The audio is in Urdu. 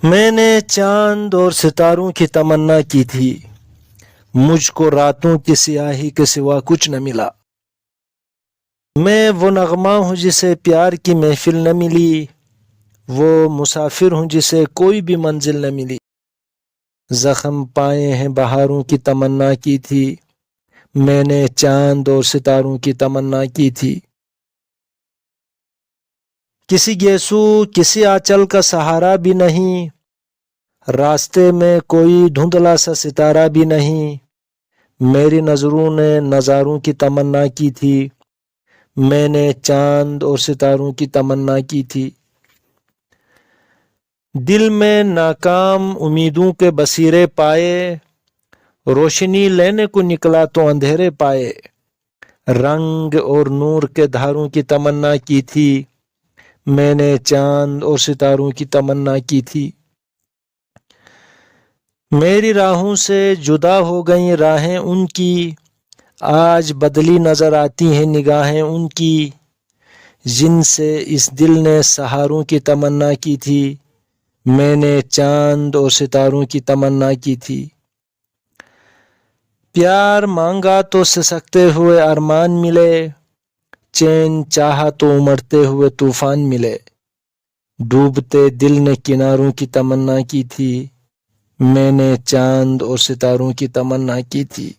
میں نے چاند اور ستاروں کی تمنا کی تھی، مجھ کو راتوں کی سیاہی کے سوا کچھ نہ ملا۔ میں وہ نغمہ ہوں جسے پیار کی محفل نہ ملی، وہ مسافر ہوں جسے کوئی بھی منزل نہ ملی۔ زخم پائے ہیں بہاروں کی تمنا کی تھی، میں نے چاند اور ستاروں کی تمنا کی تھی۔ کسی گیسو کسی آنچل کا سہارا بھی نہیں، راستے میں کوئی دھندلا سا ستارہ بھی نہیں۔ میری نظروں نے نظاروں کی تمنا کی تھی، میں نے چاند اور ستاروں کی تمنا کی تھی۔ دل میں ناکام امیدوں کے بصیرے پائے، روشنی لینے کو نکلا تو اندھیرے پائے۔ رنگ اور نور کے دھاروں کی تمنا کی تھی، میں نے چاند اور ستاروں کی تمنا کی تھی۔ میری راہوں سے جدا ہو گئیں راہیں ان کی، آج بدلی نظر آتی ہیں نگاہیں ان کی، جن سے اس دل نے سہاروں کی تمنا کی تھی، میں نے چاند اور ستاروں کی تمنا کی تھی۔ پیار مانگا تو سسکتے ہوئے ارمان ملے، چین چاہا تو امڑتے ہوئے طوفان ملے۔ ڈوبتے دل نے کناروں کی تمنا کی تھی، میں نے چاند اور ستاروں کی تمنا کی تھی۔